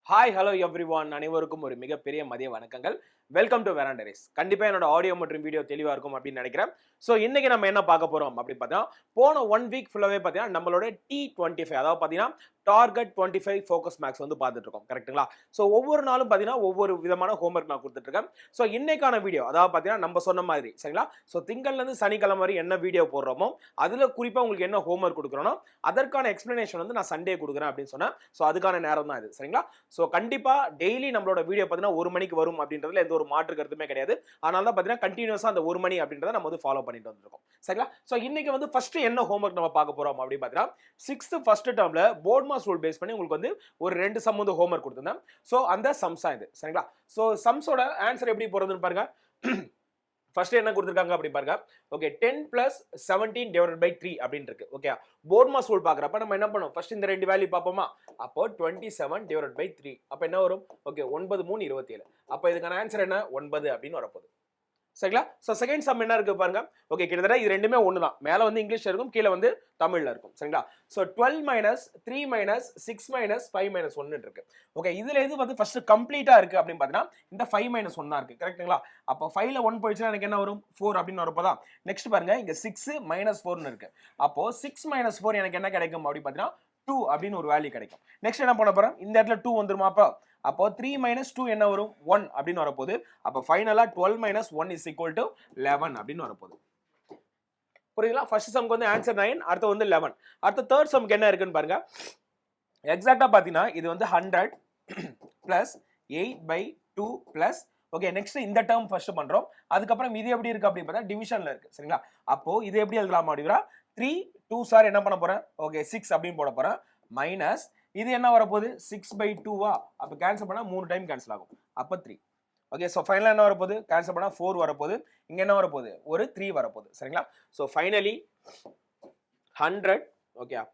Hi hello everyone அனைவருக்கும் ஒரு மிகப்பெரிய மதிய வணக்கங்கள். Welcome to veranda race. கண்டிப்பா என்னோட ஆடியோ மற்றும் வீடியோ தெளிவா இருக்கும் அப்படின்னு நினைக்கிறேன். ஸோ இன்னைக்கு நம்ம என்ன பார்க்க போறோம் அப்படின்னு பார்த்தீங்கன்னா, போன 1 வீக் ஃபுல்லாவே பார்த்தீங்கன்னா நம்மளோட T25 அதாவது பார்த்தீங்கன்னா டார்கெட் 25 ஃபோக்கஸ் மேக்ஸ் வந்து பார்த்துட்டு இருக்கோம். கரெக்ட்டுங்களா? ஸோ ஒவ்வொரு நாளும் பார்த்தீங்கன்னா ஒவ்வொரு விதமான ஹோம்ஒர்க் நான் கொடுத்துட்டு இருக்கேன். ஸோ இன்னைக்கான வீடியோ அதாவது பார்த்தீங்கன்னா நம்ம சொன்ன மாதிரி சரிங்களா? ஸோ திங்கள்ல இருந்து சனிக்கிழமை வரை என்ன வீடியோ போடுறோமோ அதுல குறிப்பா உங்களுக்கு என்ன ஹோம்ஒர்க் கொடுக்குறோனோ அதற்கான எக்ஸ்பிளனேஷன் வந்து நான் சண்டே கொடுக்குறேன் அப்படின்னு சொன்னேன். ஸோ அதுக்கான நேரம் தான் இது சரிங்களா? ஸோ கண்டிப்பா டெய்லி நம்மளோட வீடியோ பார்த்தீங்கன்னா 1 மணிக்கு வரும் அப்படின்றதுல எந்த ஒரு மாற்று கருத்துமே கிடையாது. அதனால தான் பார்த்தீங்கன்னா கண்டினியூஸா அந்த 1 மணி அப்படின்றத நம்ம வந்து ஃபாலோ பண்ணிட்டு வந்திருக்கோம் சரிங்களா? ஸோ இன்னைக்கு வந்து ஃபர்ஸ்ட் என்ன ஹோம்ஒர்க் நம்ம பார்க்க போறோம் அப்படின்னு பார்த்தீங்கன்னா 6th ஃபர்ஸ்ட் டேர்ம்ல போர்ட் மாஸ் ரூல் பேஸ் பண்ணி உங்களுக்கு வந்து ஒரு 2 சம் வந்து ஹோம்ஒர்க் கொடுத்திருந்தேன். ஸோ அந்த சம்ஸ் தான் இது சரிங்களா? ஸோ சம்ஸோட ஆன்சர் எப்படி போறதுன்னு பாருங்க. ஃபர்ஸ்ட் என்ன கொடுத்திருக்காங்க அப்படி பாருங்க. ஓகே 10 + 17 / 3 அப்படின்னு இருக்கு. ஓகே போர்ட் மாஸ் ரூல் பார்க்கறப்ப நம்ம என்ன பண்ணுவோம்? ஃபர்ஸ்ட் இந்த ரெண்டு வேல்யூ பார்ப்போமா? அப்போ 27 / 3 அப்ப என்ன வரும்? ஓகே 9 3 27. அப்ப இதுக்கான ஆன்சர் என்ன? 9 அப்படின்னு வரப்போகுது சரிங்களா? சோ செகண்ட் சம் என்ன இருக்கு பாருங்க. ஓகே கிட்டத்தட்ட இது ரெண்டுமே ஒண்ணு தான். மேல வந்து இங்கிலீஷ்ல இருக்கும், கீழ வந்து தமிழ்ல இருக்கும் சரிங்களா? சோ 12 - 3 - 6 - 5 - 1 இருக்கு. ஓகே இதுல எது வந்து ஃபர்ஸ்ட் கம்ப்ளீட்டா இருக்கு அப்படின்னு பாத்தீங்கன்னா இந்த 5 - 1 தான் இருக்கு. கரெக்ட்டுங்களா? அப்ப 5ல 1 போயிடுச்சுனா எனக்கு என்ன வரும்? 4 அப்படின்னு வரப்போதா. நெக்ஸ்ட் பாருங்க இங்க 6 - 4ன்னு இருக்கு. அப்போ 6 - 4 எனக்கு என்ன கிடைக்கும் அப்படி பாத்தீங்கன்னா 2 அப்படின்னு ஒரு வேல்யூ கிடைக்கும். நெக்ஸ்ட் என்ன பண்ண போறேன்? இந்த இடத்துல 2 வந்துருமா? அப்போ 3 - 2 என்ன வரும்? 1 அப்படின்னு வரப்போகுது. அப்போ ஃபைனலா 12 - 1 = 11 அப்படின்னு வரப்போகுது. புரியுதுங்களா? ஃபர்ஸ்ட் சம்க்கு வந்து ஆன்சர் 9, அடுத்து வந்து 11. அடுத்து தேர்ட் சம்க்கு என்ன இருக்குன்னு பாருங்க. எக்ஸாக்ட்டா பாத்தீங்கன்னா இது வந்து 100 + 8/2 + ஓகே நெக்ஸ்ட் இந்த டேர்ம் ஃபர்ஸ்ட் பண்றோம். அதுக்கு அப்புறம் இது எப்படி இருக்கு அப்படி பார்த்தா டிவிஷன்ல இருக்கு சரிங்களா? அப்போ இது எப்படி எழுதலாம் அப்படிங்கறா 3 2 சார் என்ன பண்ண போறேன்? ஓகே 6 அப்படின்னு போட போறேன். மைனஸ் இது என்ன வரப்போகுது? 6/2 அப்ப கேன்சல் பண்ணா 3 டைம் கேன்சல் ஆகும். அப்ப 3. ஓகே சோ ஃபைனலா என்ன வரப்போகுது? கேன்சல் பண்ணா 4 வரப்போகுது. இங்க என்ன வரப்போகுது? ஒரு 3 வரப்போகுது சரிங்களா? So finally 100 okay +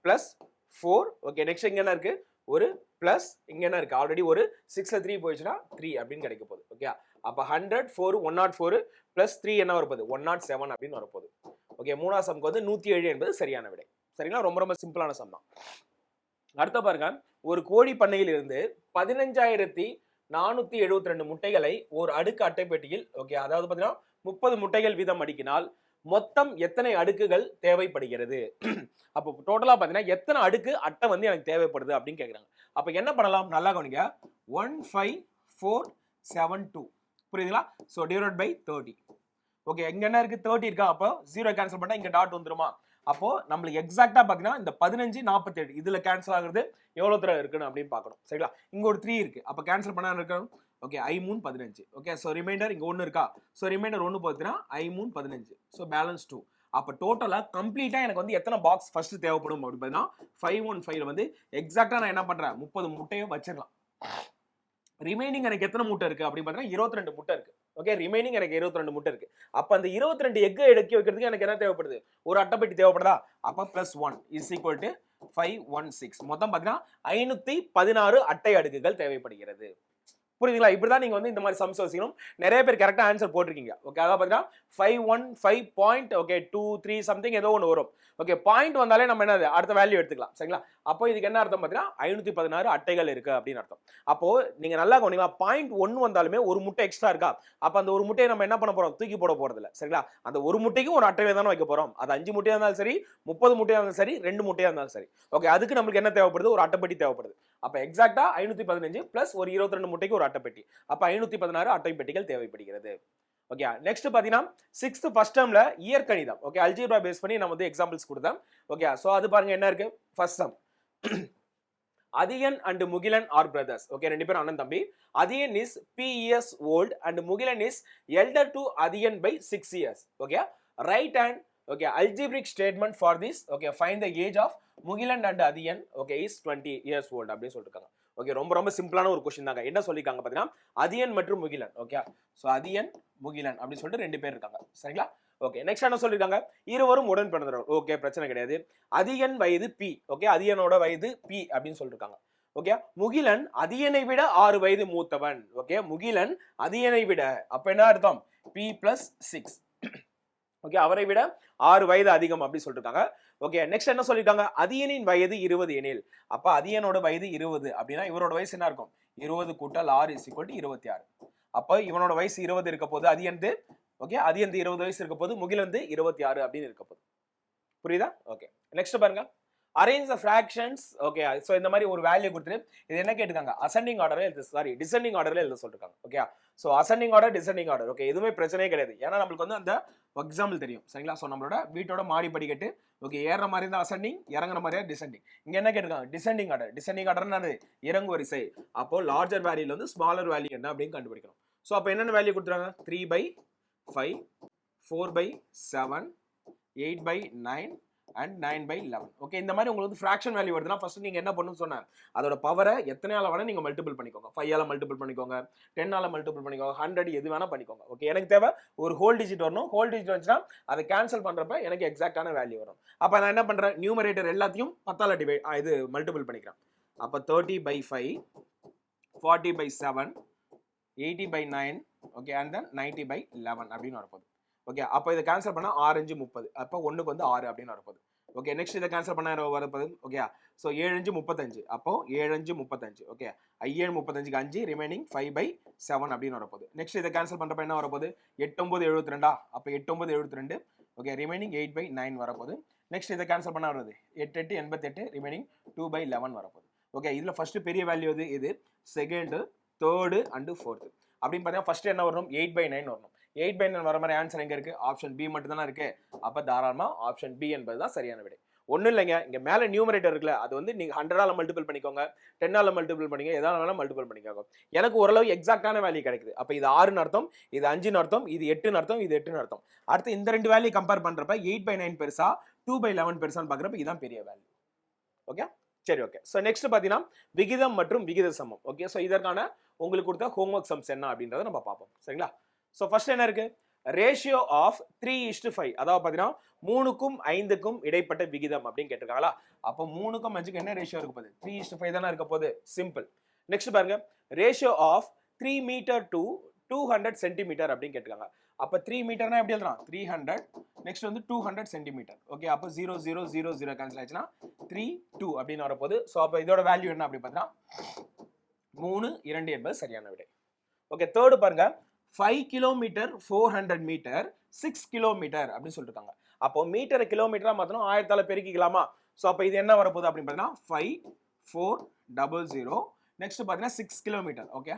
4 okay next இங்க என்ன இருக்கு? ஒரு பிளஸ் இங்க என்ன இருக்கு? ஆல்ரெடி ஒரு 6ல 3 போயிடுச்சுனா 3 அப்படின்னு கிடைக்க போகுது. ஓகே அப்ப 100 4 104 + 3 என்ன வரப்போகுது? 107 அப்படின்னு வரப்போகுது. ஓகே மூணாவது சம்க்கு வந்து 107 என்பது சரியான விடை சரிங்களா? ரொம்ப ரொம்ப சிம்பிளான சம் தான். அடுத்த பாருங்க, ஒரு கோழி பண்ணையில் இருந்து 15,472 முட்டைகளை ஒரு அடுக்கு அட்டை பெட்டியில் ஓகே அதாவது பாத்தீங்கன்னா 30 முட்டைகள் வீதம் அடுக்கினால் மொத்தம் எத்தனை அடுக்குகள் தேவைப்படுகிறது? அப்போ டோட்டலா பாத்தீங்கன்னா எத்தனை அடுக்கு அட்டை வந்து எனக்கு தேவைப்படுது அப்படின்னு கேக்குறாங்க. அப்ப என்ன பண்ணலாம்? நல்லா கவனிங்க. 15472 புரியுதுங்களா? So divided by 30. ஓகே இங்க என்ன இருக்கு? 30 இருக்கா? அப்போ 0 கேன்சல் பண்ணா இங்க டாட் வந்துருமா? அப்போ நம்மளுக்கு எக்ஸாக்ட்டா பாத்தீங்கன்னா இந்த 15 47 இதுல கேன்சல் ஆகுறது எவ்வளவு தூரம் இருக்குன்னு அப்படின்னு பார்க்கணும் சரிங்களா? இங்க ஒரு 3 இருக்கு. அப்ப கேன்சல் பண்ணா இருக்கணும். Okay I 3 15. Okay so reminder இங்க 1 இருக்கா? சோ ரிமைண்டர் 1 போச்சுனா I 3 15. So balance 2. அப்ப டோட்டலா கம்ப்ளீட்டா எனக்கு வந்து எத்தனை பாக்ஸ் ஃபர்ஸ்ட் தேவைப்படும் அப்படி பார்த்தீங்கன்னா 515ல வந்து எக்ஸாக்ட்டா நான் என்ன பண்றேன்? 30 முட்டையை வச்சிரலாம். ரிமைனிங் எனக்கு எத்தனை முட்டை இருக்கு அப்படி பார்த்தா 22 முட்டை இருக்கு. ஓகே ரிமைனிங் எனக்கு 22 முட்டை இருக்கு. அப்ப அந்த 22 எக் எடுக்க வைக்கிறதுக்கு எனக்கு என்ன தேவைப்படுது? ஒரு அட்டைப்பெட்டி தேவைப்படுதா? அப்ப +1 = 516. மொத்தம் பாத்தீங்கன்னா 516 அட்டை அடுக்குகள் தேவைப்படுகிறது. புரியுதுங்களா? இப்படிதான் நீங்க வந்து இந்த மாதிரி சம்ஸ் வச்சுக்கணும். நிறைய பேர் கரெக்டா ஆன்சர் போட்டிருக்கீங்க. ஓகே அதாவது பாத்தீங்கன்னா 515 ஓகே 23 சம்திங் ஏதோ ஒன்று வரும். ஓகே பாயிண்ட் வந்தாலே நம்ம என்னது அடுத்த வேல்யூ எடுத்துக்கலாம் சரிங்களா? அப்போ இதுக்கு என்ன அர்த்தம் பாத்தீங்கன்னா 516 அட்டைகள் இருக்கு அப்படின்னு அர்த்தம். அப்போ நீங்க நல்லா கவனிங்களா, பாயிண்ட் 1 வந்தாலுமே ஒரு முட்டை எக்ஸ்ட்ரா இருக்கா? அப்ப அந்த ஒரு முட்டையை நம்ம என்ன பண்ண போறோம்? தூக்கி போட போறது இல்ல சரிங்களா? அந்த ஒரு முட்டைக்கு ஒரு அட்டையில தானே வைக்க போறோம். அது 5 முட்டையா இருந்தாலும் சரி 30 முட்டையா இருந்தாலும் சரி 2 முட்டையா இருந்தாலும் சரி. ஓகே அதுக்கு நமக்கு என்ன தேவைப்படுது? ஒரு அட்டைப்பெட்டி தேவைப்படுது. அப்ப எக்ஸாக்ட்டா 515 + ஒரு 22 முட்டைக்கு ஒரு அட்டைப்பெட்டி. அப்ப 516 அட்டைப்பெட்டிகள் தேவைப்படுகிறது. ஓகே நெக்ஸ்ட் பாத்தீங்கன்னா 6th ஃபர்ஸ்ட் டேர்ம்ல இயற்கணிதம் ஓகே அல்ஜீப்ரா பேஸ் பண்ணி நம்ம வந்து எக்ஸாம்பிள்ஸ் கொடுத்தோம். ஓகே சோ அது பாருங்க என்ன இருக்கு? First sum Athiyan and Mugilan are brothers. Okay ரெண்டு பேரும் அண்ணன் தம்பி. Athiyan is P years old and Mugilan is elder to Athiyan by 6 years. Okay right and okay algebraic statement for this. Okay find the age of Mugilan and Athiyan okay is 20 years old அப்படி சொல்லிருக்காங்க. Okay ரொம்ப ரொம்ப சிம்பிளான ஒரு क्वेश्चन தாங்க. என்ன சொல்லிருக்காங்க பாத்தீங்கன்னா அதியன் மற்றும் முகிலன். ஓகே சோ அதியன் முகிலன் அப்படி சொல்லிட்டு ரெண்டு பேர் இருக்காங்க சரிங்களா? ஓகே நெக்ஸ்ட் என்ன சொல்லிருக்காங்க? இருவரும் உடன் பிறந்தவர்கள். ஓகே பிரச்சனை கிடையாது. அதியன் வயது P. ஓகே அதியனோட வயது P அப்படின்னு சொல்லிருக்காங்க. ஓகே முகிலன் அதியனை விட 6 வயது மூத்தவன். ஓகே முகிலன் அதியனை விட அப்ப என்ன அர்த்தம்? P + 6 ஓகே அவரை விட 6 வயது அதிகம் அப்படி சொல்லிருக்காங்க. ஓகே நெக்ஸ்ட் என்ன சொல்லிருக்காங்க? அதியனின் வயது 20 எனில் அப்ப அதியனோட வயது 20 அப்படின்னா இவரோட வயசு என்ன இருக்கும்? 20 கூட்டல் 6 இஸ் ஈக்குவல் டு 26. அப்போ இவனோட வயசு 20 இருக்க போது, அது எந்த ஓகே, அது எந்த 20 வயசு இருக்க போது, முகில் வந்து 26 அப்படின்னு இருக்க போது. புரியுதா? ஓகே, நெக்ஸ்ட் பாருங்க, அரேஞ்ச் த ஃபிராக்ஷன்ஸ். ஓகே, ஸோ இந்த மாதிரி ஒரு வேல்யூ கொடுத்துட்டு இது என்ன கேட்டுக்காங்க, அசெண்டிங் ஆர்டர்ல எழுது, சாரி டிசெண்டிங் ஆர்டர்ல எழுத சொல்லிருக்காங்க. Okay, so ascending order descending order, okay, எதுவுமே பிரச்சனையே கிடையாது. ஏன்னா நம்மளுக்கு வந்து அந்த எக்ஸாம்பிள் தெரியும். சரிங்களா? ஸோ நம்மளோட வீட்டோட மாடி படிக்கட்டு, ஓகே, ஏறுற மாதிரி தான் அசெண்டிங், இறங்குற மாதிரியா டிசெண்டிங். இங்க என்ன கேட்டிருக்காங்க, டிசெண்டிங் ஆர்டர். டிசெண்டிங் ஆர்டர்னா இறங்கு வரிசை. அப்போ லார்ஜர் வேல்யூல வந்து ஸ்மாலர் வேல்யூ என்ன அப்படின்னு கண்டுபிடிக்கணும். ஸோ அப்போ என்னென்ன வேல்யூ கொடுத்துருக்காங்க, 3/5, 4/7, 8/9 and 9/11. ஓகே, இந்த மாதிரி உங்களுக்கு ஃபிராக்ஷன் வேல்யூ வருதுன்னா ஃபர்ஸ்ட் நீங்க என்ன பண்ணணும்னு சொன்னேன், அதோட பவரை எத்தனையால வேணா நீங்க மல்டிபிள் பண்ணிக்கோங்க. 5 ஆல மல்டிபிள் பண்ணிக்கோங்க, 10 ஆல மல்டிபிள் பண்ணிக்கோங்க, 100 எது வேணா பண்ணிக்கோங்க. ஓகே, எனக்கு தேவை ஒரு ஹோல் டிஜிட் வரணும். ஹோல் டிஜிட் வந்துச்சுன்னா அதை கேன்சல் பண்றப்ப எனக்கு எக்ஸாக்டான வேல்யூ வரும். அப்ப நான் என்ன பண்றேன், நியூமரேட்டர் எல்லாத்தையும் 10 ஆல டிவைட் இது மல்டிபிள் பண்ணிக்கிறேன். அப்ப 30/5, 40/7, 80/9, ஓகே, அண்ட் தென் 90/11 அப்படின்னு வரப்போகுது. ஓகே, அப்போ இதை கேன்சல் பண்ணா 6 5 30, அப்போ 1க்கு வந்து 6 அப்படின்னு வரப்போகுது. ஓகே, நெக்ஸ்ட் இதை கேன்சல் பண்ண வரப்போகுது. ஓகே, ஸோ 7 5 35, அப்போ 7 5 35. ஓகே, 7 35க்கு 5, ரிமைனிங் 5/7 அப்படின்னு வரப்போகுது. நெக்ஸ்ட் இதை கேன்சல் பண்றப்ப என்ன வரப்போகுது, 8 9 72, அப்போ 8 9 72. ஓகே, ரிமைனிங் 8/9 வரப்போகுது. நெக்ஸ்ட் இதை கேன்சல் பண்ண வருது 8 8 88, ரிமைனிங் 2/11 வரப்போகுது. ஓகே, இதுல ஃபர்ஸ்ட் பெரிய வேல்யூ இது செகண்ட், தேர்டு அண்ட் ஃபோர்த் அப்படின்னு பார்த்தீங்கன்னா ஃபர்ஸ்ட் என்ன வரணும், 8/9 வரணும். 8/9 வர மாதிரி ஆன்சர் எங்க இருக்கு, ஆப்ஷன் பி மட்டும் தானே இருக்கு. அப்ப தாராளமா ஆப்ஷன் பி என்பது தான் சரியான விடை. ஒன்றும் இல்லைங்க, இங்க மேல நியூமரேட்டர் இருக்குல்ல, அது வந்து நீங்க 100ஆல மல்டிபிள் பண்ணிக்கோங்க, 10ஆல மல்டிபிள் பண்ணிங்க, எதால வேணா மல்டிபிள் பண்ணிக்கோங்க. எனக்கு ஓரளவு எக்ஸாக்டான வேல்யூ கிடைக்குது. அப்ப இது 6ன்னு அர்த்தம், இது 5ன்னு அர்த்தம், இது 8ன்னு அர்த்தம், இது 8ன்னு அர்த்தம். அடுத்து இந்த ரெண்டு வேல்யூ கம்பேர் பண்றப்ப 8/9 பெருசா 2/11 பெருசான்னு பாக்குறப்ப இதான் பெரிய வேல்யூ. ஓகே, சரி, ஓகே. ஸோ நெக்ஸ்ட் பார்த்தீங்கன்னா விகிதம் மற்றும் விகித சமம். ஓகே, ஸோ இதற்கான உங்களுக்கு கொடுத்த ஹோம்ஒர்க் சம்ஸ் என்ன அப்படின்றத நம்ம பார்ப்போம். சரிங்களா? ஸோ ஃபர்ஸ்ட் என்ன இருக்கு, ரேஷியோ ஆஃப் 3:5, அதாவது பார்த்தீங்கன்னா 3க்கும் 5க்கும் இடைப்பட்ட விகிதம் அப்படின்னு கேட்டிருக்காங்களா. அப்போ 3க்கும் 5க்கும் என்ன ரேஷியோ இருக்க போகுது, 3:5 தானே இருக்க போகுது. சிம்பிள். நெக்ஸ்ட் பாருங்க, ratio of 3 metre to 200 centimetre அப்படின்னு கேட்டிருக்காங்க. அப்போ 3 மீட்டர்னா எப்படி எழுதலாம், 300, நெக்ஸ்ட் வந்து 200 சென்டிமீட்டர். ஓகே, அப்போ 0 0 0 0 கேன்சல் ஆச்சுன்னா 3 2 அப்படின்னு வரப்போகுது. ஸோ அப்போ இதோட வேல்யூ என்ன அப்படி பார்த்தீங்கன்னா 3 2 என்பது சரியான விடை. ஓகே, தேர்டு பாருங்க, 5 கிலோமீட்டர் 400 மீட்டர் 6 கிலோமீட்டர் அப்படின்னு சொல்லிருக்காங்க. அப்போ மீட்டரை கிலோமீட்டரா மாத்தணும், 1000ஆல பெருக்கிக்கலாமா. ஸோ அப்போ இது என்ன வரப்போகுது அப்படின்னு பார்த்தீங்கன்னா 5400. நெக்ஸ்ட் பார்த்தீங்கன்னா 6 கிலோமீட்டர். ஓகே,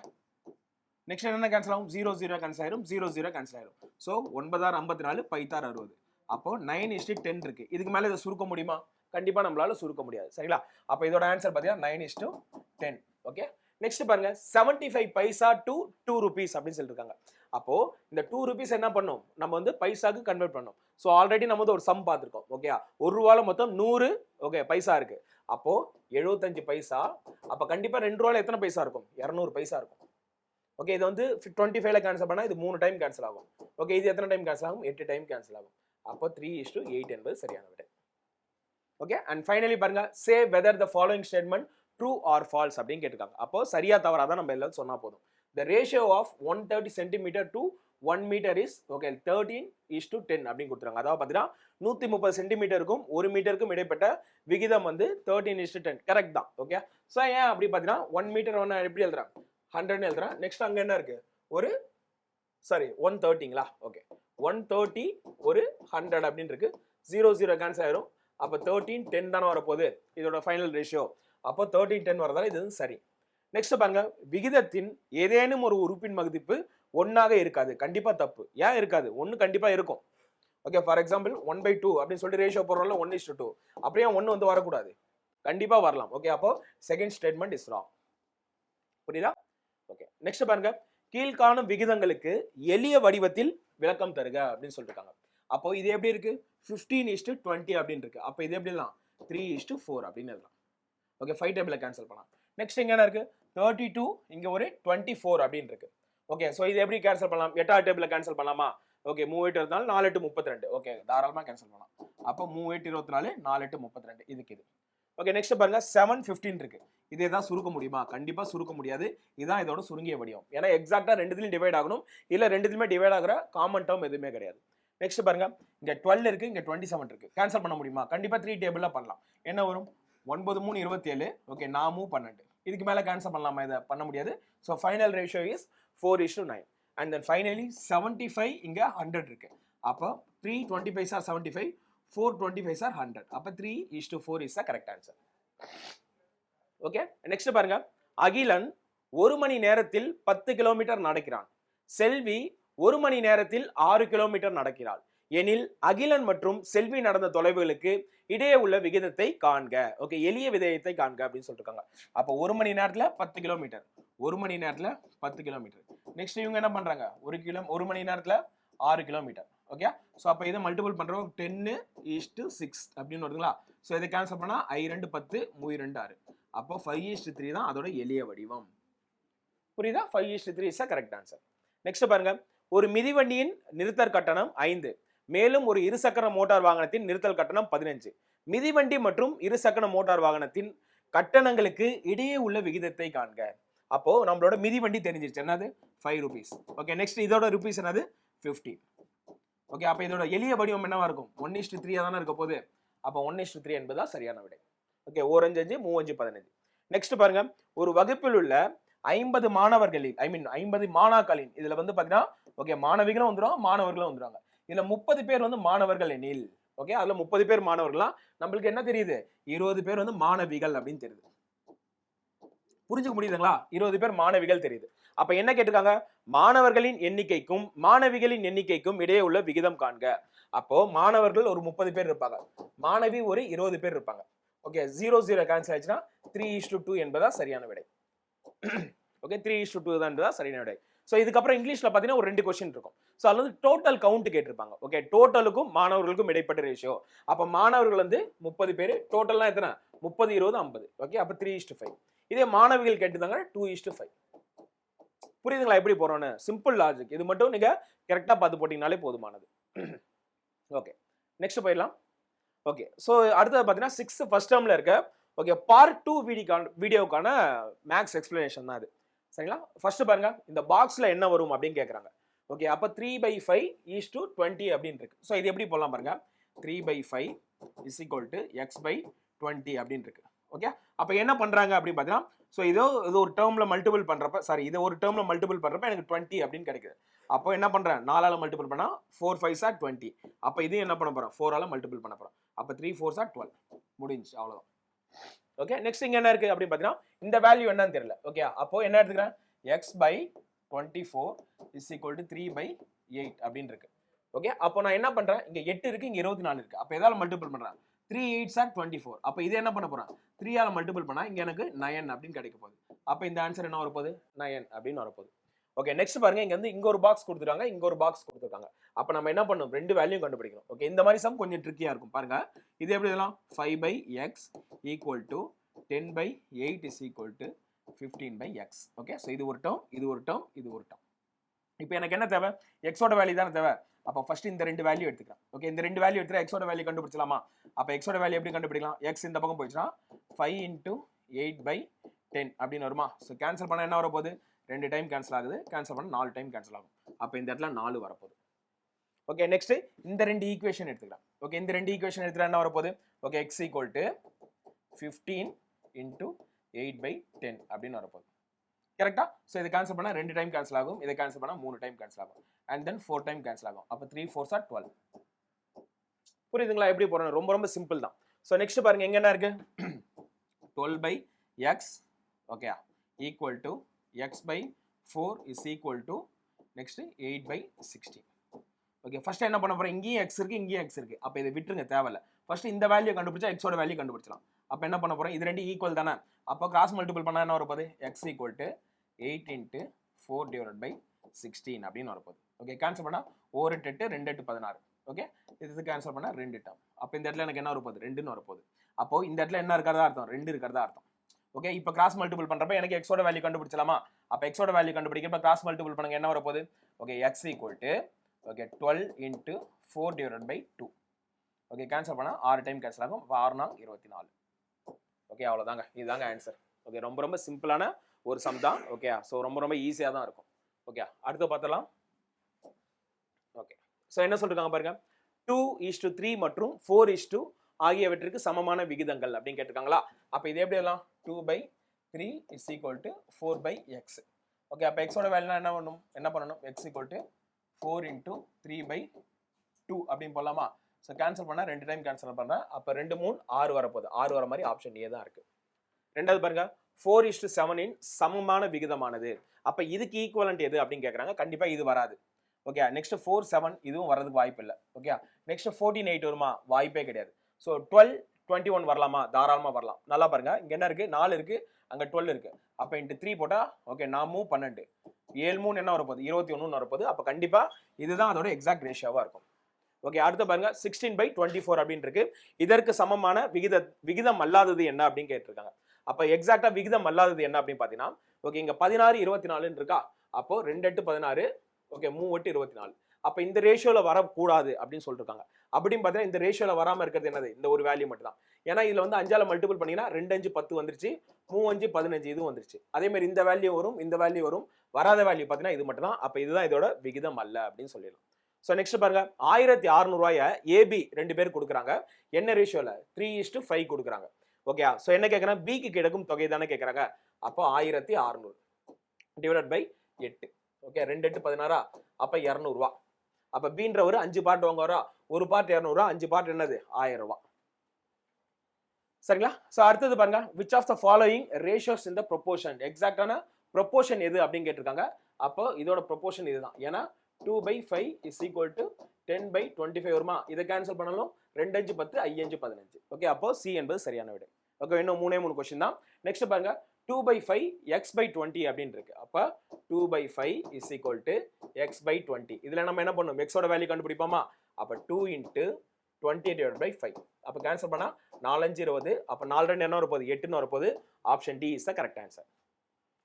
நெக்ஸ்ட் என்ன கேன்சல் ஆகும், 0 0 கேன்சல் ஆயிரும், 0 0 கேன்சல் ஆயிரும். ஸோ 9 6 54, 5 6 60. அப்போ 9:10 இருக்கு. இதுக்கு மேல இதை சுருக்க முடியுமா, கண்டிப்பா நம்மளால சுருக்க முடியாது. சரிங்களா? அப்போ இதோட ஆன்சர் பார்த்தீங்கன்னா 9:10. ஓகே, நெக்ஸ்ட் பாருங்க, 75 பைசா டு 2 rupees அப்படின்னு சொல்லிருக்காங்க. அப்போ இந்த 2 rupees என்ன பண்ணும், நம்ம வந்து பைசாக்கு கன்வெர்ட் பண்ணோம். ஸோ ஆல்ரெடி நம்ம வந்து ஒரு சம் பார்த்துருக்கோம். ஓகே, ஒரு ரூபால மொத்தம் 100 ஓகே பைசா இருக்கு. அப்போ 75 பைசா, அப்போ கண்டிப்பா 2 ரூபால எத்தனை பைசா இருக்கும், 200 பைசா இருக்கும். ஓகே, இது வந்து 25ல கேன்சல் பண்ணா இது 3 டைம் கேன்சல் ஆகும். ஓகே, இது எத்தனை டைம் கேன்சல் ஆகும், 8 டைம் கேன்சல் ஆகும். அப்போ 3:8 என்பது சரியான விடை. ஓகே, அண்ட் ஃபைனலி பாருங்க, சே whether the following statement true or false அப்படின்னு கேட்டிருக்காங்க. அப்போ சரியா தவறா தான் நம்ம எல்லாம் சொன்னா போதும். The ratio of 130 centimetre to 1 metre is okay 13:10 அப்படின்னு கொடுத்துருக்காங்க. அதாவது பார்த்தீங்கன்னா 130 சென்டிமீட்டருக்கும் 1 மீட்டருக்கும் இடைப்பட்ட விகிதம் வந்து 13:10. கரெக்ட் தான். ஓகே, ஸோ ஏன் அப்படி பார்த்தீங்கன்னா 1 மீட்டர் ஒன்று எப்படி எழுதுறாங்க, 100ன்னு எழுதுறேன். நெக்ஸ்ட் அங்க என்ன இருக்கு, ஒரு சாரி 130ங்களா. ஓகே, 130 ஒரு 100 அப்படின்னு இருக்கு. 0 0 கேன்சல் ஆயிரும். அப்போ 13:10 தானே வரப்போகுது இதோட ஃபைனல் ரேஷியோ. அப்போ 13:10 வரதால இது சரி. நெக்ஸ்ட் பாருங்க, விகிதத்தின் ஏதேனும் ஒரு உறுப்பின் மதிப்பு 1ஆக இருக்காது. கண்டிப்பா தப்பு. ஏன் இருக்காது, 1 கண்டிப்பா இருக்கும். ஓகே, ஃபார் எக்ஸாம்பிள் 1/2 அப்படின்னு சொல்லிட்டு ரேஷியோ போடுறோம்ல, 1:2. அப்படியே 1 வந்து வரக்கூடாது, கண்டிப்பா வரலாம். ஓகே, அப்போ செகண்ட் ஸ்டேட்மெண்ட் இஸ் ராங். புரியுதா? ஓகே, நெக்ஸ்ட் பாருங்க, கீழ்காணும் விகிதங்களுக்கு எளிய வடிவத்தில் விளக்கம் தருக அப்படின்னு சொல்லிருக்காங்க. அப்போ இது எப்படி இருக்கு, 15:20 அப்படின்னு இருக்கு. அப்போ இது எப்படி எழுதலாம், 3:4 அப்படின்னு எழுதலாம். ஓகே, 5 டேபிள கேன்சல் பண்ணலாம். நெக்ஸ்ட் எங்க இருக்கு, 32 இங்க ஒரு 24 அப்படின்னு இருக்கு. ஓகே, ஸோ இது எப்படி கேன்சல் பண்ணலாம், 8வது டேபிள கேன்சல் பண்ணலாமா. ஓகே, 3 8 இருந்தாலும் 4 8 32. ஓகே, தாராளமா கேன்சல் பண்ணலாம். அப்போ 3 8 24, 4 8 32 இதுக்கு இது. ஓகே, நெக்ஸ்ட் பாருங்க, 7:15 இருக்கு. இதே தான் சுருக்க முடியுமா, கண்டிப்பா சுருக்க முடியாது. இதான் இதோட சுருங்கிய வடிவம். ஏன்னா எக்ஸாக்டா ரெண்டுத்துலயும் டிவைட் ஆகணும், இல்ல ரெண்டுத்துலயுமே டிவைட் ஆகிற காமன் டேர்ம் எதுவுமே கிடையாது. நெக்ஸ்ட் பாருங்க, இங்க 12 இருக்கு, இங்க 27 இருக்கு. கேன்சல் பண்ண முடியுமா, கண்டிப்பா 3 டேபிள்ல பண்ணலாம். என்ன வரும், 9 3 27. ஓகே, 4 12. இதுக்கு மேலே கேன்சல் பண்ணலாமா? இதை பண்ண முடியாது. So final ratio is 4:9. And then finally 75 இங்கே 100 இருக்கு. அப்போ 325 ஆர் 75, 425 ஆர் 100. அப்போ 3:4 is the correct answer. Okay, next பாருங்க. அகிலன் 1 மணி நேரத்தில் 10 கிலோமீட்டர் நடக்கிறான். செல்வி 1 மணி நேரத்தில் 6 கிலோமீட்டர் நடக்கிறாள் எனில் அகிலன் மற்றும் செல்வி நடந்த தொலைவுகளுக்கு இடையே உள்ள விகிதத்தை காண்க. ஓகே, எளிய விகிதத்தை காண்க அப்படின்னு சொல்லிருக்காங்க. அப்போ 1 மணி நேரத்துல 10 கிலோமீட்டர், 1 மணி நேரத்துல 10 கிலோமீட்டர். நெக்ஸ்ட் இவங்க என்ன பண்றாங்க? 1 மணி நேரத்துல 6 கிலோமீட்டர். ஓகே, ஸோ அப்போ இதை மல்டிபிள் பண்றோம் 10:6 அப்படின்னு வருதுங்களா? ஸோ இதை கேன்சல் பண்ணா I2 10, 3 6. அப்போ 5:3 தான் அதோட எளிய வடிவம். புரியுதா? 5:3 இஸ் கரெக்ட் ஆன்சர். நெக்ஸ்ட் பாருங்க. ஒரு மிதிவண்டியின் நிறுத்தல் கட்டணம் 5, மேலும் ஒரு இருசக்கர மோட்டார் வாகனத்தின் நிறுத்தல் கட்டணம் 15. மிதிவண்டி மற்றும் இருசக்கர மோட்டார் வாகனத்தின் கட்டணங்களுக்கு இடையே உள்ள விகிதத்தை காண்க. அப்போ நம்மளோட மிதிவண்டி தெரிஞ்சிருச்சு, என்னது? 5 rupees. ஓகே, நெக்ஸ்ட் இதோட ருபீஸ் என்னது? 50. ஓகே, அப்போ இதோட எளிய வடிவம் என்னவா இருக்கும்? 1:3 தானே இருக்க போகுது. அப்போ 1:3 என்பதா சரியான விடை. ஓகே, 4 5 5, 3 5 15. நெக்ஸ்ட் பாருங்க. ஒரு வகுப்பில் உள்ள 50 மாணவர்களில் 50 மாணாக்களின் இதுல வந்து பாத்தீங்கன்னா ஓகே மாணவிகளும் வந்துடும், மாணவர்களும் வந்துடுவாங்க. இதுல 30 பேர் வந்து மாணவர்கள் எனில், ஓகே அதுல 30 பேர் மாணவர்களா, நம்மளுக்கு என்ன தெரியுது? 20 பேர் வந்து மாணவிகள் அப்படின்னு தெரியுது. புரிஞ்சுக்க முடியுதுங்களா? 20 பேர் மாணவிகள் தெரியுது. அப்ப என்ன கேட்டிருக்காங்க? மாணவர்களின் எண்ணிக்கைக்கும் மாணவிகளின் எண்ணிக்கைக்கும் இடையே உள்ள விகிதம் காண்க. அப்போ மாணவர்கள் ஒரு 30 பேர் இருப்பாங்க, மாணவி ஒரு 20 பேர் இருப்பாங்க. ஓகே, 0 0 கேன்சல் ஆயிடுச்சுன்னா 3:2 என்பதா சரியான விடை. ஓகே, 3:2 தான் சரியான விடை. ஸோ இதுக்கப்புறம் இங்கிலீஷ்ல பார்த்தீங்கன்னா ஒரு 2 கொஸ்டின் இருக்கும். ஸோ அது வந்து டோட்டல் கவுண்ட் கேட்டிருப்பாங்க. ஓகே, டோட்டலுக்கும் மாணவர்களுக்கும் இடைப்பட்ட ரேஷியோ. அப்போ மாணவர்கள் வந்து 30 பேர், டோட்டல்லாம் எத்தனை? 30 20 50. ஓகே, அப்போ 3:5. இதே மாணவிகள் கேட்டுதாங்க 2:5. புரியுதுங்களா எப்படி போறோம்னு? Simple logic. இது மட்டும் நீங்க கரெக்டா பார்த்து போட்டீங்கனாலே போதுமானது. ஓகே, நெக்ஸ்ட் போயிடலாம். ஓகே, ஸோ அடுத்தது பார்த்தீங்கன்னா 6th ஃபர்ஸ்ட் டேர்ம்ல இருக்க ஓகே பார்ட் 2 வீடியோக்கான மேக்ஸ் எக்ஸ்பிளனேஷன் தான் அது. சரிங்களா? ஃபர்ஸ்ட் பாருங்க, இந்த பாக்ஸ்ல என்ன வரும் அப்படின்னு கேட்குறாங்க. ஓகே, அப்போ 3/5:20 அப்படின்னு இருக்கு. ஸோ இது எப்படி போடலாம் பாருங்க. 3/5 = x/20 அப்படின்னு இருக்கு. ஓகே, அப்போ என்ன பண்றாங்க அப்படின்னு பார்த்தீங்கன்னா, ஸோ இது ஒரு டேர்ம்ல மல்டிபிள் பண்றப்ப, சாரி இது ஒரு டேர்ம்ல மல்டிபிள் பண்றப்ப எனக்கு 20 அப்படின்னு கிடைக்குது. அப்போ என்ன பண்றேன்? 4ஆல மல்டிபிள் பண்ணா 4 5s are 20. அப்போ இது என்ன பண்ண போறோம்? 4ஆல மல்டிபிள் பண்ண போறோம். அப்போ 3 4s are 12. முடிஞ்சு, அவ்வளவுதான். ஓகே, நெக்ஸ்ட் இங்க என்ன இருக்கு அப்படின்னு பாத்தீங்கன்னா, இந்த வேல்யூ என்னன்னு தெரியல. ஓகே, அப்போ என்ன எடுத்துக்கிறேன்? x/24 = 3/8 அப்படின்னு இருக்கு. ஓகே, அப்போ நான் என்ன பண்றேன்? இங்க 8 இருக்கு, இங்க 24 இருக்கு. அப்போ எதால மல்டிபிள் பண்றேன்? 3 8s are 24. அப்போ இது என்ன பண்ண போறேன்? 3ஆல மல்டிபிள் பண்ணா இங்க எனக்கு 9 அப்படின்னு கிடைக்க போகுது. அப்போ இந்த ஆன்சர் என்ன வரப்போகுது? 9 அப்படின்னு வரப்போகுது. ஓகே, நெக்ஸ்ட் பாருங்க. இங்க வந்து இங்க ஒரு பாக்ஸ் கொடுத்துருக்காங்க, இங்க ஒரு பாக்ஸ் கொடுத்துருக்காங்க. அப்ப நம்ம என்ன பண்ணணும்? ரெண்டு வேல்யூ கண்டுபிடிக்கணும். ஓகே, இந்த மாதிரி சம் கொஞ்சம் ட்ரிக்கியா இருக்கும் பாருங்க. இது எப்படி எழுதலாம்? 5/x = 10/8 = 15/x. ஓகே, சோ இது ஒரு டேர்ம், இது ஒரு டேர்ம், இது ஒரு டேர்ம். இப்போ எனக்கு என்ன தேவை? x ஓட வேல்யூ தானே தேவை. அப்ப ஃபர்ஸ்ட் இந்த ரெண்டு வேல்யூ எடுத்துக்கலாம். ஓகே, இந்த ரெண்டு வேல்யூ எடுத்து x ஓட வேல்யூ கண்டுபிடிச்சலாமா? அப்ப x ஓட வேல்யூ எப்படி கண்டுபிடிக்கலாம்? x இந்த பக்கம் போயிடுச்சுனா 5 × 8/10 அப்படின்னு வருமா? சோ கேன்சல் பண்ணா என்ன வர போகுது? 2 டைம் கேன்சல் ஆகுது, கேன்சல் பண்ணா 4 டைம் கேன்சல் ஆகும். அப்ப இந்த இடத்துல 4 வர போகுது. ஓகே, நெக்ஸ்ட் இந்த ரெண்டு ஈக்குவேஷன் எடுத்துக்கலாம். ஓகே, இந்த ரெண்டு ஈக்குவேஷன் எடுத்துட்டா என்ன வர போகுது? ஓகே, x = 15 × 8/10 அப்படின்னு வர போகுது. கரெக்ட்டா? சோ இத கேன்சல் பண்ணா 2 டைம் கேன்சல் ஆகும், இத கேன்சல் பண்ணா 3 டைம் கேன்சல் ஆகும். and then 4 டைம் கேன்சல் ஆகும். அப்ப 3 4s are 12. புரியுதுங்களா எப்படி போறோம்? ரொம்ப ரொம்ப சிம்பிள் தான். சோ நெக்ஸ்ட் பாருங்க, எங்க என்ன இருக்கு? 12/x okay = x/4 is equal to next 8/16. Okay, first என்ன பண்ண போறோம்? இங்கேயும் x இருக்கு, இங்கேயும் x இருக்கு. அப்ப இதை விட்டுருங்க, தேவையில்ல. ஃபர்ஸ்ட் இந்த வேல்யூ கண்டுபிடிச்சா x ஓட வேல்யூ கண்டுபிடிச்சலாம். அப்ப என்ன பண்ண போறோம்? இது ரெண்டு ஈக்குவல் தானே. அப்ப கிராஸ் மல்டிபிள் பண்ணா என்ன வர போகுது? x = 8 × 4/16 அப்படின்னு வர போகுது. ஓகே, கேன்சல் பண்ணா 4 8 8 2 8 16. ஓகே, இது கேன்சல் பண்ணா 2 டேர்ம். அப்ப இந்த இடத்துல எனக்கு என்ன வர போகுது? 2 ன்னு வர போகுது. அப்போ இந்த இடத்துல என்ன இருக்கறதா அர்த்தம்? 2 இருக்கறதா அர்த்தம். ஓகே, இப்போ கிராஸ் மல்டிபிள் பண்றப்ப எனக்கு x ஓட வேல்யூ கண்டுபிடிச்சலாமா? அப்ப x ஓட வேல்யூ கண்டுபிடிக்கிறப்ப கிராஸ் மல்டிபிள் பண்ணுங்க, என்ன வர போகுது? Okay, x = 12 × 4/2. ஓகே, கேன்சல் பண்ணா 6 டைம் கேன்சல் ஆகும். 6 4 24. ஓகே, அவ்வளவுதாங்க. இதுதாங்க ஆன்சர். ஓகே, ரொம்ப ரொம்ப சிம்பிளான ஒரு சம் தான். ஓகே, சோ ரொம்ப ரொம்ப ஈஸியா தான் இருக்கும். ஓகே, அடுத்து பார்த்தலாம். ஓகே, சோ என்ன சொல்றாங்க பாருங்க. 2:3 மற்றும் 4:2 ஆகியவற்றுக்கு சமமான விகிதங்கள் அப்படின்னு கேட்டிருக்காங்களா? அப்ப இது எப்படி எழுதலாம்? 2/3 3 is equal to 4 by X. Okay, அப்போ எக்ஸோட வேல்யூனா என்ன பண்ணணும் X equal to 4 into 3 by 2 அப்படின்னு போடலாமா? ஸோ கேன்சல் பண்ணால் 2 டைம் கேன்சல் பண்ணுறேன். அப்போ 2 3 6 வரப்போகுது. 6 வர மாதிரி ஆப்ஷன் ஏ தான் இருக்கு. ரெண்டாவது பாருங்க 4:7 இன் சமமான விகிதமானது. அப்போ இதுக்கு ஈக்குவலண்ட் எது அப்படின்னு கேட்குறாங்க. கண்டிப்பாக இது வராது. ஓகே, நெக்ஸ்ட் 4 7 இதுவும் வரதுக்கு வாய்ப்பு இல்லை. ஓகே, நெக்ஸ்ட் 14 8 வருமா? வாய்ப்பே கிடையாது. ஸோ 12 21 வரலாமா? தாராளமாக வரலாம். நல்லா பாருங்க, இங்கே என்ன இருக்கு? 4 இருக்கு, அங்கே 12 இருக்கு. அப்போ இன்ட்டு 3 போட்டா ஓகே 4 12 7 3 என்ன வரப்போகுது? 21 வரப்போகுது. அப்போ கண்டிப்பாக இதுதான் அதோட எக்ஸாக்ட் ரேஷியோவாக இருக்கும். ஓகே, அடுத்து பாருங்க 16/24 அப்படின்னு இருக்கு. இதற்கு சமமான விகிதம் அல்லாதது என்ன அப்படின்னு கேட்டிருக்காங்க. அப்போ எக்ஸாக்டா விகிதம் அல்லாதது என்ன அப்படின்னு பார்த்தீங்கன்னா, ஓகே இங்க 16 24 இருக்கா? அப்போ 2 8 16, ஓகே 3 8 24. அப்போ இந்த ரேஷியோல வரக்கூடாது அப்படின்னு சொல்லிருக்காங்க. அப்படின்னு பார்த்தீங்கன்னா இந்த ரேஷியோல வராமல் இருக்கிறது என்னது? இந்த ஒரு வேல்யூ மட்டும் தான். ஏன்னா இதுல வந்து 5ஆல மல்டிபிள் பண்ணீங்கன்னா 2 5 10 வந்துருச்சு, 3 5 15 இதுவும் வந்துருச்சு. அதே மாதிரி இந்த வேல்யூ வரும், இந்த வேல்யூ வரும். வராத வேல்யூ பார்த்தீங்கன்னா இது மட்டும் தான். அப்போ இதுதான் இதோட விகிதம் அல்ல அப்படின்னு சொல்லிடலாம். ஸோ நெக்ஸ்ட் பாருங்க 1600 ரூபாயை ஏபி 2 பேர் கொடுக்குறாங்க. என்ன ரேஷியோல? 3:5 கொடுக்குறாங்க. ஓகே, ஸோ என்ன கேட்குறாங்க? பிக்கு கிடைக்கும் தொகை தானே கேட்குறாங்க. அப்போ 1600 டிவைடட் பை 8. ஓகே, 2 8 16, அப்போ 200 ரூபா. அப்போ பீன்ற ஒரு 5 பார்ட் வாங்குவாரா? ஒரு பார்ட் 200 ரூபா, 5 பார்ட் என்னது? 1000 ரூபா. சரிங்களா? ஸோ அடுத்தது பாருங்க which of the following ratios in the proportion. எக்ஸாக்டான ப்ரொபோர்ஷன் எது அப்படின்னு கேட்டிருக்காங்க. அப்போ இதோட ப்ரொபோர்ஷன் இதுதான். ஏன்னா 2/5 இஸ் ஈக்குவல் டு 10/25 வருமா? இதை கேன்சல் பண்ணாலும் 2 5 10 5 5 15. ஓகே, அப்போ சி என்பது சரியான விடை. ஓகே, இன்னும் 3 கொஸ்டின் தான். நெக்ஸ்ட் பாருங்க 2/5 x/20 அப்படின்னு இருக்கு. அப்போ 2/5 இஸ் ஈக்குவல் டு x/20. இதுல நம்ம என்ன பண்ணும்? எக்ஸோட வேல்யூ கண்டுபிடிப்போமா? அப்போ 2 இன்ட்டு 20 டிவைட் பை 5. அப்போ கேன்சல் பண்ணா 4 5 20. அப்போ 4 2 என்ன வரப்போகுது? 8ன்னு வரப்போகுது. Option D is the correct answer.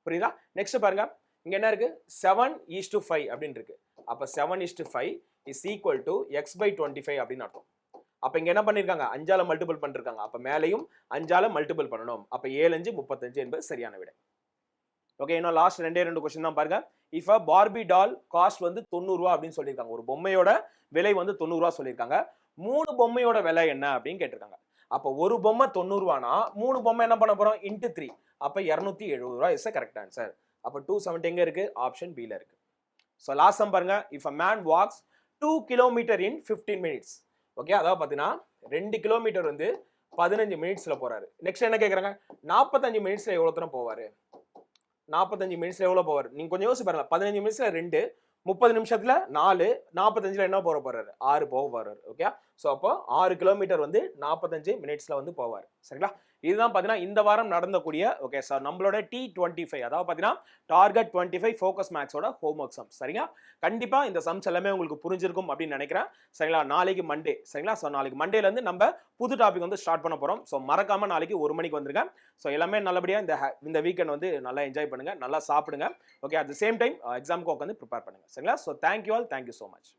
புரியுதா? நெக்ஸ்ட் பாருங்க இங்க என்ன இருக்கு? 7:5 அப்படின்னு இருக்கு. அப்போ 7:5 இஸ் ஈக்குவல் டு x/25 அப்படின்னு அர்த்தம். அப்போ இங்க என்ன பண்ணிருக்காங்க? 5ஆல மல்டிபிள் பண்ணிருக்காங்க. அப்போ மேலையும் 5ஆல மல்டிபிள் பண்ணணும். அப்போ 7 5 35 என்பது சரியான விடை. ஓகே, இன்னும் லாஸ்ட் 2 கொஸ்டின் தான் பாருங்க. If a Barbie doll cost வந்து 90 ரூபா அப்படின்னு சொல்லியிருக்காங்க. ஒரு பொம்மையோட விலை வந்து 90 ரூபா சொல்லியிருக்காங்க. 3 பொம்மையோட விலை என்ன அப்படின்னு கேட்டிருக்காங்க. அப்போ ஒரு பொம்மை 90 ரூபானா 3 பொம்மை என்ன பண்ண போறோம்? இன்ட்டு 3. அப்போ 270 ரூபா இஸ் கரெக்ட் ஆன்சர். அப்போ 270 எங்க இருக்கு? ஆப்ஷன் பில இருக்கு. ஸோ லாஸ்ட் சம் பாருங்க. If a man walks 2 kilometre in 15 minutes. Okay, அதாவது பார்த்தீங்கன்னா 2 கிலோமீட்டர் வந்து 15 மினிட்ஸ்ல போறாரு. நெக்ஸ்ட் என்ன கேட்குறாங்க? 45 மினிட்ஸ்ல எவ்வளோ தூரம் போவாரு? 45 மினிட்ஸ்ல எவ்வளோ போவார்? நீங்க கொஞ்சம் யோசிச்சு பாருங்க. 15 நிமிஷத்துல 2, 30 நிமிஷத்துல 4, 45ல என்ன போறாரு? 6 போறாரு. ஓகே, ஸோ அப்போ 6 கிலோமீட்டர் வந்து 45 மினிட்ஸ்ல வந்து போவார். சரிங்களா? இதுதான் பார்த்தீங்கன்னா இந்த வாரம் நடந்தக்கூடிய ஓகே சார் நம்மளோட T25, அதாவது பார்த்தீங்கன்னா டார்கெட் 25 ஃபோக்கஸ் மேக்ஸோட ஹோம்ஒர்க் சம்ஸ். சரிங்களா? கண்டிப்பா இந்த சம்ஸ் எல்லாமே உங்களுக்கு புரிஞ்சிருக்கும் அப்படின்னு நினைக்கிறேன். சரிங்களா? நாளைக்கு மண்டே. சரிங்களா? ஸோ நாளைக்கு மண்டேல இருந்து நம்ம புது டாபிக் வந்து ஸ்டார்ட் பண்ண போறோம். ஸோ மறக்காம நாளைக்கு 1 மணிக்கு வந்துருங்க. ஸோ எல்லாமே நல்லபடியா இந்த வீக்கெண்ட் வந்து நல்லா என்ஜாய் பண்ணுங்க, நல்லா சாப்பிடுங்க. Okay, at the same time எக்ஸாமுக்கு உட்காந்து ப்ரிப்பேர் பண்ணுங்க. சரிங்களா? So thank you all, thank you so much.